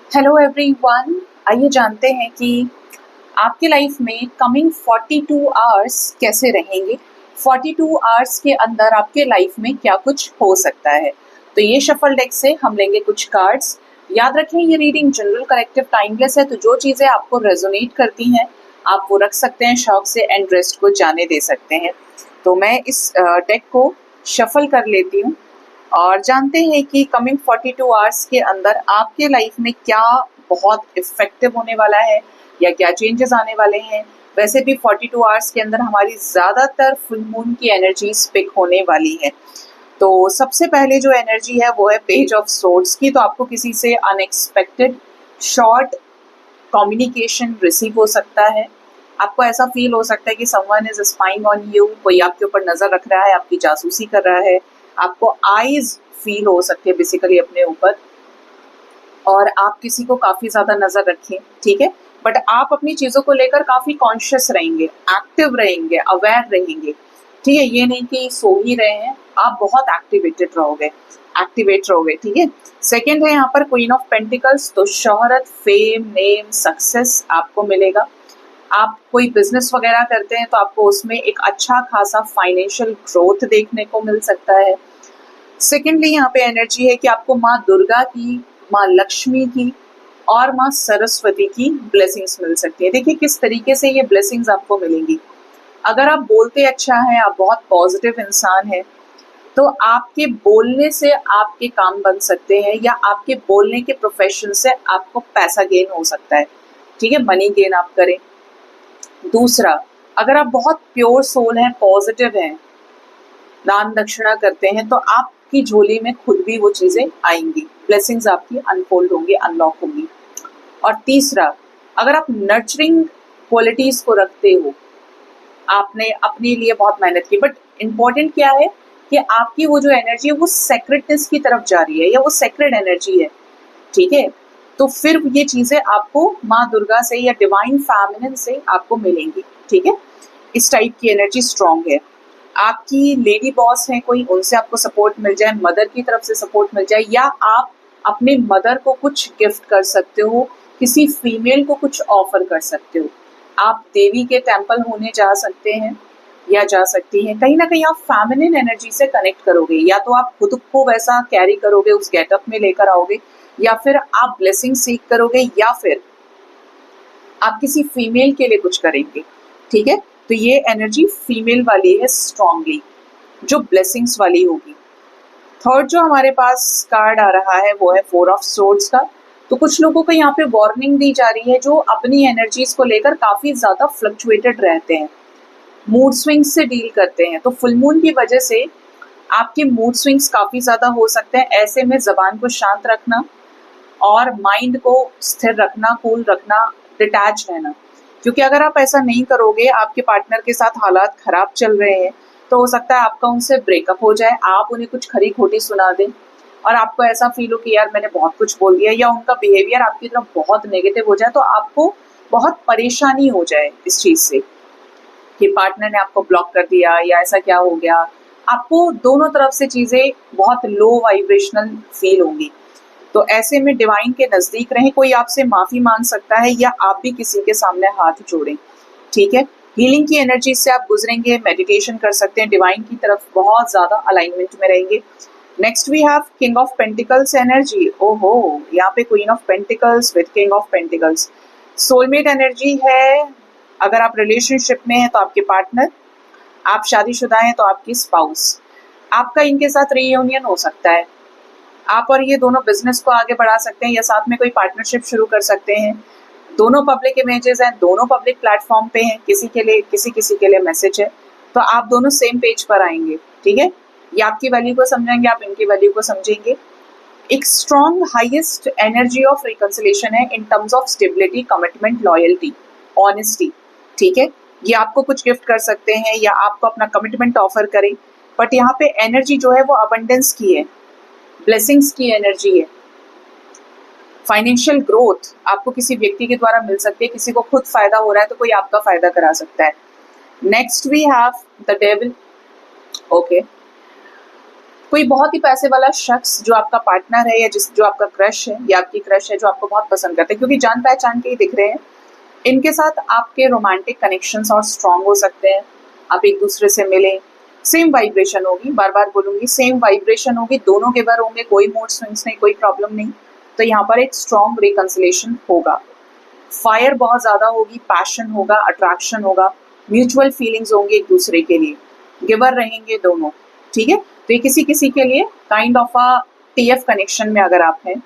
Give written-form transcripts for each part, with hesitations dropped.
Hello everyone. आइए जानते हैं कि आपके लाइफ में कमिंग 42 आवर्स कैसे रहेंगे। 42 आवर्स के अंदर आपके लाइफ में क्या कुछ हो सकता है। तो ये शफल डेक से हम लेंगे कुछ कार्ड्स। याद रखें ये रीडिंग जनरल कलेक्टिव टाइमलेस है, तो जो चीज़ें आपको रेजोनेट करती हैं आप वो रख सकते हैं शौक से, एंड रेस्ट को जाने दे सकते हैं। तो मैं इस डेक को शफल कर लेती हूँ और जानते हैं कि कमिंग 42 आवर्स के अंदर आपके लाइफ में क्या बहुत इफेक्टिव होने वाला है या क्या चेंजेस आने वाले हैं। वैसे भी 42 आवर्स के अंदर हमारी ज़्यादातर फुल मून की एनर्जी पिक होने वाली है। तो सबसे पहले जो एनर्जी है वो है पेज ऑफ सोर्ड्स की। तो आपको किसी से अनएक्सपेक्टेड शॉर्ट कम्युनिकेशन रिसीव हो सकता है। आपको ऐसा फील हो सकता है कि someone is spying on you, कोई आपके ऊपर नजर रख रहा है, आपकी जासूसी कर रहा है। आपको आईज फील हो सकती है बेसिकली अपने ऊपर, और आप किसी को काफी ज्यादा नजर रखें, ठीक है। बट आप अपनी चीजों को लेकर काफी कॉन्शियस रहेंगे, एक्टिव रहेंगे, अवेयर रहेंगे, ठीक है। ये नहीं कि सो ही रहे हैं, आप बहुत एक्टिवेट रहोगे, ठीक है। सेकेंड है यहाँ पर क्वीन ऑफ पेंटिकल्स। तो शोहरत, फेम, नेम, सक्सेस आपको मिलेगा। आप कोई बिजनेस वगैरह करते हैं तो आपको उसमें एक अच्छा खासा फाइनेंशियल ग्रोथ देखने को मिल सकता है। सेकेंडली यहाँ पे एनर्जी है कि आपको माँ दुर्गा की, माँ लक्ष्मी की और माँ सरस्वती की ब्लेसिंग्स मिल सकती है। देखिए किस तरीके से ये ब्लेसिंग्स आपको मिलेंगी। अगर आप बोलते अच्छा है, आप बहुत पॉजिटिव इंसान है, तो आपके बोलने से आपके काम बन सकते हैं, या आपके बोलने के प्रोफेशन से आपको पैसा गेन हो सकता है, ठीक है, मनी गेन आप करें। दूसरा, अगर आप बहुत प्योर सोल हैं, पॉजिटिव हैं, दान दक्षिणा करते हैं, तो आपकी झोली में खुद भी वो चीजें आएंगी, ब्लेसिंग्स आपकी अनफोल्ड होंगी, अनलॉक होंगी। और तीसरा, अगर आप नर्चरिंग क्वालिटीज को रखते हो, आपने अपने लिए बहुत मेहनत की, बट इम्पोर्टेंट क्या है कि आपकी वो जो एनर्जी है वो सेक्रेटनेस की तरफ जा रही है, या वो सेक्रेड एनर्जी है, ठीक है। तो फिर ये चीजें आपको माँ दुर्गा से या डिवाइन फेमिनिन से आपको मिलेंगी, ठीक है। इस टाइप की एनर्जी स्ट्रांग है। आपकी लेडी बॉस है कोई, उनसे आपको सपोर्ट मिल जाए, मदर की तरफ से सपोर्ट मिल जाए, या आप अपने मदर को कुछ गिफ्ट कर सकते हो, किसी फीमेल को कुछ ऑफर कर सकते हो। आप देवी के टेम्पल होने जा सकते हैं या जा सकती हैं। कहीं ना कहीं आप फेमिनिन एनर्जी से कनेक्ट करोगे, या तो आप खुद को वैसा कैरी करोगे, उस गेटअप में लेकर आओगे, या फिर आप ब्लेसिंग सीख करोगे, या फिर आप किसी फीमेल के लिए कुछ करेंगे, ठीक है। तो ये एनर्जी फीमेल वाली है स्ट्रांगली, जो ब्लेसिंग्स वाली होगी। थर्ड जो हमारे पास कार्ड आ रहा है वो है फोर ऑफ सोर्ड्स का। तो कुछ लोगों को यहाँ पे वार्निंग दी जा रही है जो अपनी एनर्जीज को लेकर काफी ज्यादा फ्लक्चुएटेड रहते हैं, मूड स्विंग्स से डील करते हैं। तो फुल मून की वजह से आपके मूड स्विंग्स काफी ज्यादा हो सकते हैं। ऐसे में जबान को शांत रखना और माइंड को स्थिर रखना, कूल रखना, डिटैच रहना, क्योंकि अगर आप ऐसा नहीं करोगे, आपके पार्टनर के साथ हालात खराब चल रहे हैं, तो हो सकता है आपका उनसे ब्रेकअप हो जाए, आप उन्हें कुछ खरी खोटी सुना दें और आपको ऐसा फील हो कि यार मैंने बहुत कुछ बोल दिया, या उनका बिहेवियर आपकी तरफ बहुत नेगेटिव हो जाए, तो आपको बहुत परेशानी हो जाए इस चीज से कि पार्टनर ने आपको ब्लॉक कर दिया या ऐसा क्या हो गया। आपको दोनों तरफ से चीजें बहुत लो वाइब्रेशनल फील होंगी। तो ऐसे में डिवाइन के नजदीक रहें, कोई आपसे माफी मांग सकता है या आप भी किसी के सामने हाथ जोड़ें, ठीक है। हीलिंग की एनर्जी से आप गुजरेंगे, मेडिटेशन कर सकते हैं, डिवाइन की तरफ बहुत ज्यादा अलाइनमेंट में रहेंगे। Next we have king of pentacles energy. ओहो, यहाँ पे queen of pentacles with king of pentacles, soulmate energy है। अगर आप रिलेशनशिप में हैं तो आपके पार्टनर, आप शादीशुदा हैं तो आपकी स्पाउस, आपका इनके साथ रीयूनियन हो सकता है। आप और ये दोनों बिजनेस को आगे बढ़ा सकते हैं या साथ में कोई पार्टनरशिप शुरू कर सकते हैं। दोनों पब्लिक इमेजेस हैं, दोनों पब्लिक प्लेटफॉर्म पे हैं, किसी के लिए किसी के लिए मैसेज है, तो आप दोनों सेम पेज पर आएंगे, ठीक है। ये आपकी वैल्यू को समझेंगे, आप इनकी वैल्यू को समझेंगे। एक strong highest energy of reconciliation है in terms of stability, commitment, loyalty, honesty, ठीक है। ये आपको कुछ गिफ्ट कर सकते हैं या आपको अपना कमिटमेंट ऑफर करें, बट यहाँ पे एनर्जी जो है वो अबंडेंस की है, ब्लेसिंग्स की एनर्जी है। फाइनेंशियल ग्रोथ आपको किसी व्यक्ति के द्वारा मिल सकती है, किसी को खुद फायदा हो रहा है तो कोई आपका फायदा करा सकता है। Next we have the devil. Okay, कोई बहुत ही पैसे वाला शख्स जो आपका पार्टनर है या जो आपका क्रश है या आपकी क्रश है जो आपको बहुत पसंद करते हैं, क्योंकि जान पहचान के ही दिख रहे हैं, इनके साथ आपके रोमांटिक कनेक्शंस और स्ट्रांग हो सकते हैं। आप एक दूसरे से मिले, सेम वाइब्रेशन होगी, बार बार बोलूंगी सेम वाइब्रेशन होगी, दोनों के बार होंगे, कोई मूड स्विंग्स नहीं, कोई प्रॉब्लम नहीं। तो यहाँ पर एक स्ट्रॉन्ग रिकंसिलेशन होगा। फायर बहुत ज्यादा होगी, पैशन होगा, अट्रैक्शन होगा, म्यूचुअल फीलिंग्स होंगी एक दूसरे के लिए, गिवर रहेंगे दोनों। ठीक है, तो ये किसी किसी के लिए kind of a TF connection में अगर आप हैं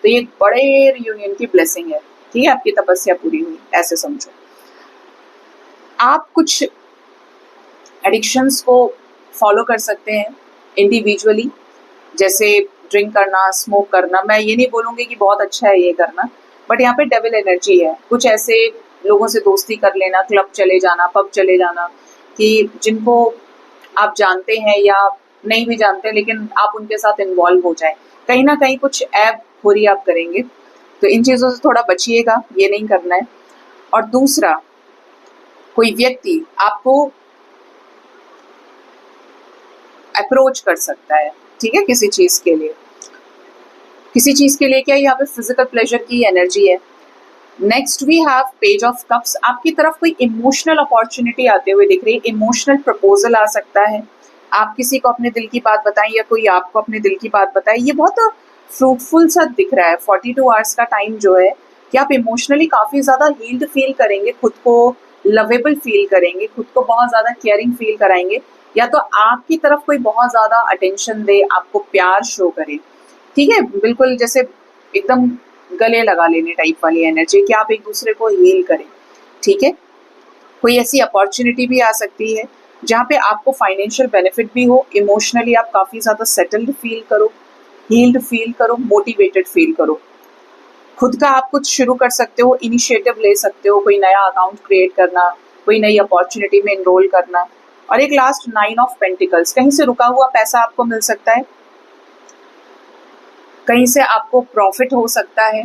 तो ये बड़े रियूनियन की ब्लेसिंग है। ठीक है, आपकी तपस्या पूरी हुई, ऐसे समझो। आप कुछ एडिक्शंस को फॉलो कर सकते हैं इंडिविजुअली, जैसे ड्रिंक करना, स्मोक करना। मैं ये नहीं बोलूँगी कि बहुत अच्छा है ये करना, बट यहाँ पे डेविल एनर्जी है। कुछ ऐसे लोगों से दोस्ती कर लेना, क्लब चले जाना, पब चले जाना, कि जिनको आप जानते हैं या नहीं भी जानते लेकिन आप उनके साथ इन्वॉल्व हो जाए, कहीं ना कहीं कुछ ऐब खोरी आप करेंगे। तो इन चीज़ों से थोड़ा बचिएगा, ये नहीं करना है। और दूसरा, कोई व्यक्ति आपको अप्रोच कर सकता है, ठीक है, किसी चीज़ के लिए। किसी चीज़ के लिए क्या, यहाँ पे फिजिकल प्लेजर की एनर्जी है। Next we have page of cups. आपकी तरफ कोई इमोशनल अपॉर्चुनिटी आते हुए दिख रही है, इमोशनल प्रपोजल आ सकता है। आप किसी को अपने दिल की बात बताएं या कोई आपको अपने दिल की बात बताए, ये बहुत फ्रूटफुल सा दिख रहा है। 42 आवर्स का टाइम जो है कि आप इमोशनली काफ़ी ज़्यादा हील्ड फील करेंगे, खुद को लवेबल फील करेंगे, खुद को बहुत ज़्यादा केयरिंग फील कराएंगे, या तो आपकी तरफ कोई बहुत ज़्यादा अटेंशन दे, आपको प्यार शो करे। ठीक है, बिल्कुल जैसे एकदम गले लगा लेने टाइप वाली एनर्जी कि आप एक दूसरे को हील करें। ठीक है, कोई ऐसी अपॉर्चुनिटी भी आ सकती है जहाँ पे आपको फाइनेंशियल बेनिफिट भी हो, इमोशनली आप काफ़ी ज़्यादा सेटल्ड फील करो, हील्ड फील करो, मोटिवेटेड फील करो। खुद का आप कुछ शुरू कर सकते हो, इनिशिएटिव ले सकते हो, कोई नया अकाउंट क्रिएट करना, कोई नई अपॉर्चुनिटी में इनरोल करना। और एक लास्ट 9 ऑफ पेंटिकल्स, कहीं से रुका हुआ पैसा आपको मिल सकता है, कहीं से आपको प्रॉफिट हो सकता है।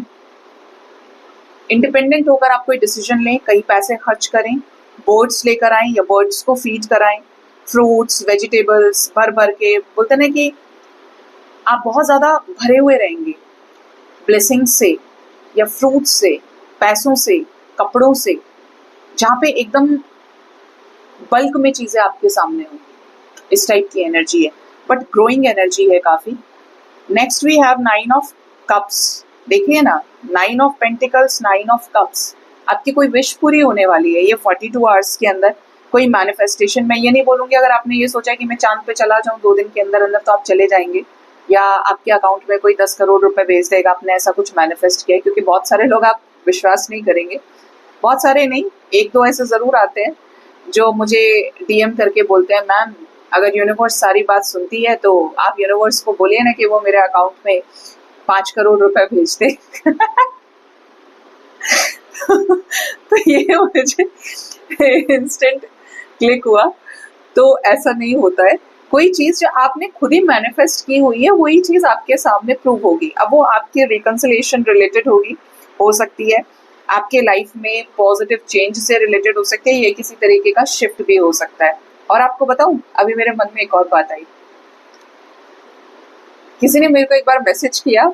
इंडिपेंडेंट होकर आप कोई डिसीजन लें, कहीं पैसे खर्च करें, बर्ड्स लेकर आएं या बर्ड्स को फीड कराएं, फ्रूट्स वेजिटेबल्स भर भर के। बोलते ना कि आप बहुत ज़्यादा भरे हुए रहेंगे ब्लेसिंग से या फ्रूट्स से, पैसों से, कपड़ों से, जहाँ पे एकदम बल्क में चीज़ें आपके सामने हों। इस टाइप की एनर्जी है, बट ग्रोइंग एनर्जी है काफ़ी। Next we have 9 of cups. देखिए ना, 9 ऑफ पेंटिकल्स, 9 ऑफ कप्स। आपकी कोई विश पूरी होने वाली है ये 42 आवर्स के अंदर। कोई मैनिफेस्टेशन, मैं ये नहीं बोलूँगी अगर आपने ये सोचा कि मैं चांद पे चला जाऊँ 2 दिन के अंदर अंदर तो आप चले जाएंगे, या आपके अकाउंट में कोई 10 करोड़ रुपए भेज देगा, आपने ऐसा कुछ मैनिफेस्ट किया है। क्योंकि बहुत सारे लोग, आप विश्वास नहीं करेंगे, बहुत सारे नहीं, 1-2 ऐसे ज़रूर आते हैं जो मुझे डीएम करके बोलते हैं, मैम अगर यूनिवर्स सारी बात सुनती है तो आप यूनिवर्स को बोलिए ना कि वो मेरे अकाउंट में 5 करोड़ रुपए भेज दे। तो ये मुझे इंस्टेंट क्लिक हुआ। तो ऐसा नहीं होता है, कोई चीज़ जो आपने खुद ही मैनिफेस्ट की हुई है वही चीज़ आपके सामने प्रूव होगी। अब वो आपके रिकंसिलेशन रिलेटेड होगी, हो सकती है आपके लाइफ में पॉजिटिव चेंज से रिलेटेड हो सकती है, ये किसी तरीके का शिफ्ट भी हो सकता है। और आपको बताऊं, अभी मेरे मन में एक और बात आई। किसी ने मेरे को एक बार मैसेज किया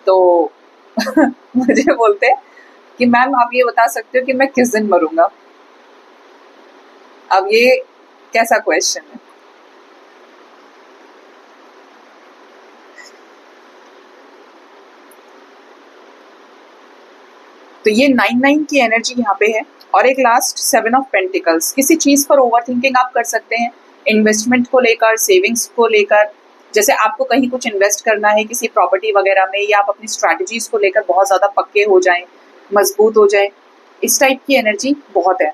तो मुझे बोलते हैं कि मैम आप ये बता सकते हो कि मैं किस दिन मरूंगा। अब ये कैसा क्वेश्चन है? तो ये 9-9 की एनर्जी यहाँ पे है। और एक लास्ट 7 ऑफ पेंटिकल्स। किसी चीज़ पर ओवर थिंकिंग आप कर सकते हैं, इन्वेस्टमेंट को लेकर, सेविंग्स को लेकर। जैसे आपको कहीं कुछ इन्वेस्ट करना है किसी प्रॉपर्टी वगैरह में, या आप अपनी स्ट्रैटेजीज को लेकर बहुत ज़्यादा पक्के हो जाएं, मजबूत हो जाएं, इस टाइप की एनर्जी बहुत है।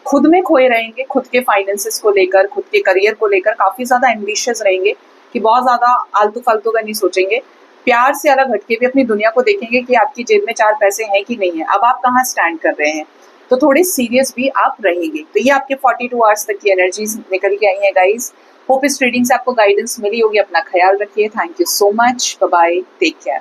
खुद में खोए रहेंगे, खुद के फाइनेंसेस को लेकर, खुद के करियर को लेकर काफ़ी ज़्यादा एम्बिशियस रहेंगे कि बहुत ज़्यादा आलतू फालतू का नहीं सोचेंगे। प्यार से अलग हटके भी अपनी दुनिया को देखेंगे कि आपकी जेब में 4 पैसे हैं कि नहीं है, अब आप कहाँ स्टैंड कर रहे हैं। तो थोड़े सीरियस भी आप रहेंगे। तो ये आपके 42 आवर्स तक की एनर्जीज निकल के आई हैं गाइस। होप इस रीडिंग से आपको गाइडेंस मिली होगी। अपना ख्याल रखिए। Thank you so much. Bye bye, take care.